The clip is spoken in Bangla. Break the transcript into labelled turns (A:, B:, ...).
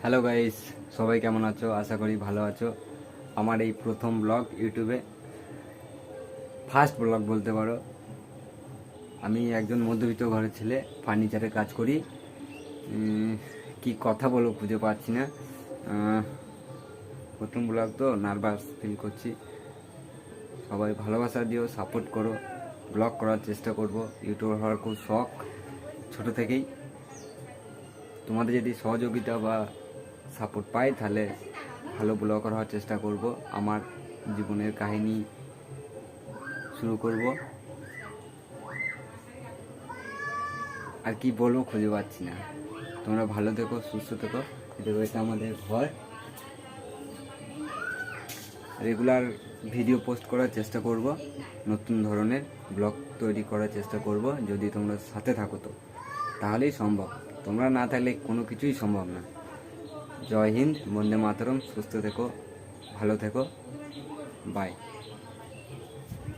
A: হ্যালো গাইস, সবাই কেমন আছো? আশা করি ভালো আছো। আমার এই প্রথম ব্লগ ইউটিউবে, ফার্স্ট ব্লগ বলতে পারো। আমি একজন মধ্যবিত্ত ঘরের ছেলে, ফার্নিচারে কাজ করি। কি কথা বলবো খুঁজে পাচ্ছি না। প্রথম ব্লগ তো নার্ভাস ফিল করছি। সবাই ভালোবাসা দিও, সাপোর্ট করো। ব্লগ করার চেষ্টা করব। ইউটিউবার হওয়ার খুব শখ ছোট থেকেই। তোমাদের যদি সহযোগিতা বা সাপোর্ট পাই তাহলে ভালো ব্লগার হওয়ার চেষ্টা করব। আমার জীবনের কাহিনী শুরু করব। আর কি বলবো খুঁজে পাচ্ছি না। তোমরা ভালো থেকো, সুস্থ থেকো। এটা আমাদের ঘর। রেগুলার ভিডিও পোস্ট করার চেষ্টা করব, নতুন ধরনের ব্লগ তৈরি করার চেষ্টা করব। যদি তোমরা সাথে থাকো তো তাহলেই সম্ভব। তোমরা না থাকলে কোনো কিছুই সম্ভব না। জয় হিন্দ, বন্দে মাতরম। সুস্থ থেকো, ভালো থেকো, বাই।